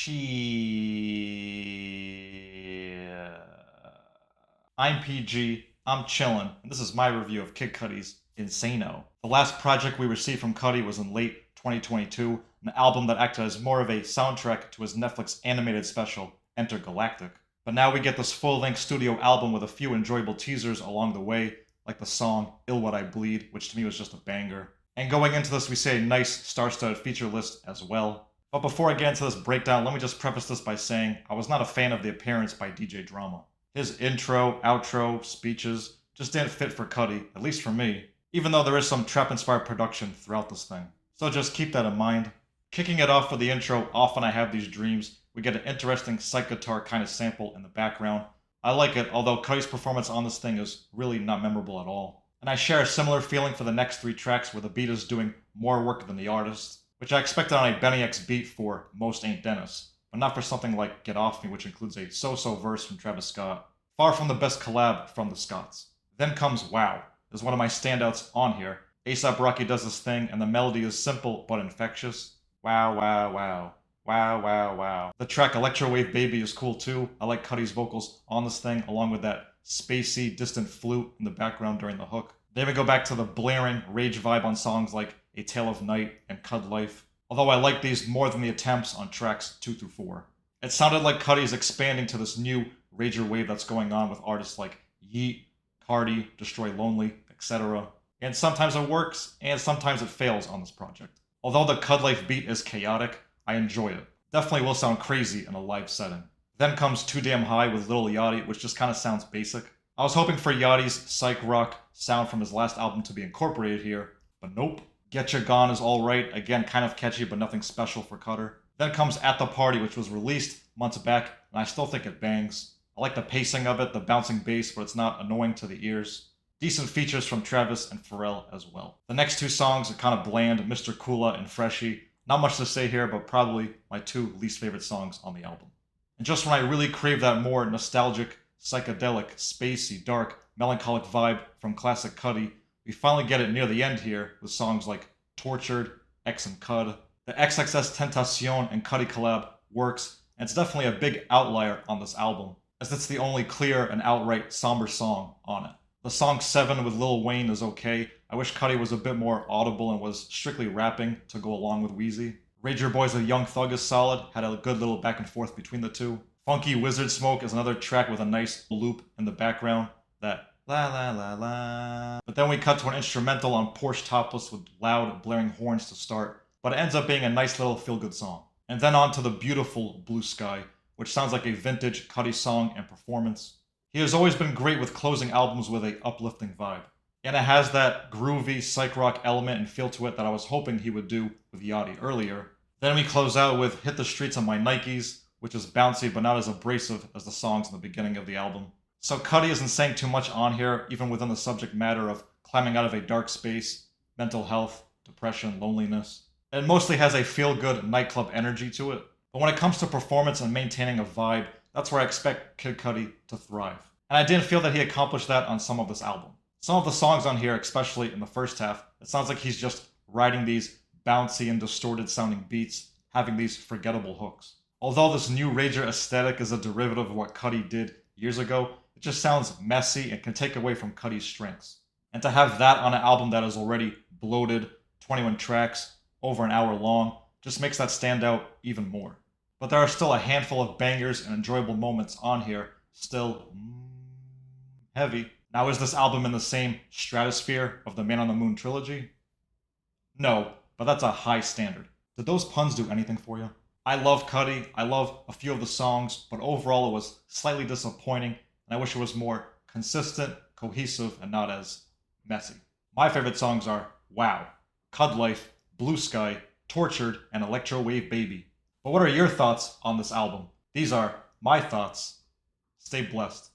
I'm PG, I'm chillin', and this is my review of Kid Cudi's Insano. The last project we received from Cudi was in late 2022, an album that acted as more of a soundtrack to his Netflix animated special, Intergalactic. But now we get this full-length studio album with a few enjoyable teasers along the way, like the song Ill What I Bleed, which to me was just a banger. And going into this, we see a nice star-studded feature list as well. But before I get into this breakdown, let me just preface this by saying I was not a fan of the appearance by DJ Drama. His intro, outro, speeches just didn't fit for Cudi, at least for me, even though there is some trap-inspired production throughout this thing. So just keep that in mind. Kicking it off with the intro, Often I Have These Dreams, we get an interesting psych guitar kind of sample in the background. I like it, although Cudi's performance on this thing is really not memorable at all. And I share a similar feeling for the next three tracks where the beat is doing more work than the artist, which I expected on a Benny X beat for Most Ain't Dennis, but not for something like Get Off Me, which includes a so-so verse from Travis Scott. Far from the best collab from the Scotts. Then comes Wow, is one of my standouts on here. A$AP Rocky does this thing, and the melody is simple but infectious. Wow, wow, wow. Wow, wow, wow. The track Electro Wave Baby is cool too. I like Cudi's vocals on this thing, along with that spacey, distant flute in the background during the hook. They even go back to the blaring rage vibe on songs like A Tale of Night and Cud Life, although I like these more than the attempts on tracks 2 through 4. It sounded like Cudi is expanding to this new rager wave that's going on with artists like Yeat, Cardi, Destroy Lonely, etc. And sometimes it works, and sometimes it fails on this project. Although the Cud Life beat is chaotic, I enjoy it. Definitely will sound crazy in a live setting. Then comes Too Damn High with Lil Yachty, which just kind of sounds basic. I was hoping for Yachty's psych rock sound from his last album to be incorporated here, but nope. Get Ya Gone is alright, again kind of catchy but nothing special for Cutter. Then comes At The Party, which was released months back, and I still think it bangs. I like the pacing of it, the bouncing bass, but it's not annoying to the ears. Decent features from Travis and Pharrell as well. The next two songs are kind of bland, Mr. Kula and Freshie. Not much to say here, but probably my two least favorite songs on the album. And just when I really crave that more nostalgic, psychedelic, spacey, dark, melancholic vibe from classic Cudi, we finally get it near the end here with songs like Tortured, X and Cud. The XXS Tentacion and Cudi collab works, and it's definitely a big outlier on this album, as it's the only clear and outright somber song on it. The song 7 with Lil Wayne is okay. I wish Cudi was a bit more audible and was strictly rapping to go along with Wheezy. Rager Boys with Young Thug is solid, had a good little back and forth between the two. Funky Wizard Smoke is another track with a nice loop in the background, that la la la la. But then we cut to an instrumental on Porsche Topless with loud blaring horns to start, but it ends up being a nice little feel-good song. And then on to the beautiful Blue Sky, which sounds like a vintage Cudi song and performance. He has always been great with closing albums with a uplifting vibe. And it has that groovy psych rock element and feel to it that I was hoping he would do with Yachty earlier. Then we close out with Hit the Streets on My Nikes, which is bouncy but not as abrasive as the songs in the beginning of the album. So Cudi isn't saying too much on here, even within the subject matter of climbing out of a dark space, mental health, depression, loneliness. It mostly has a feel-good nightclub energy to it. But when it comes to performance and maintaining a vibe, that's where I expect Kid Cudi to thrive. And I didn't feel that he accomplished that on some of this album. Some of the songs on here, especially in the first half, it sounds like he's just riding these bouncy and distorted sounding beats, having these forgettable hooks. Although this new Rager aesthetic is a derivative of what Cudi did years ago, it just sounds messy and can take away from Cudi's strengths. And to have that on an album that is already bloated, 21 tracks, over an hour long, just makes that stand out even more. But there are still a handful of bangers and enjoyable moments on here, still heavy. Now, is this album in the same stratosphere of the Man on the Moon trilogy? No, but that's a high standard. Did those puns do anything for you? I love Cudi, I love a few of the songs, but overall it was slightly disappointing, and I wish it was more consistent, cohesive, and not as messy. My favorite songs are Wow, Cud Life, Blue Sky, Tortured, and Electro Wave Baby. But what are your thoughts on this album? These are my thoughts. Stay blessed.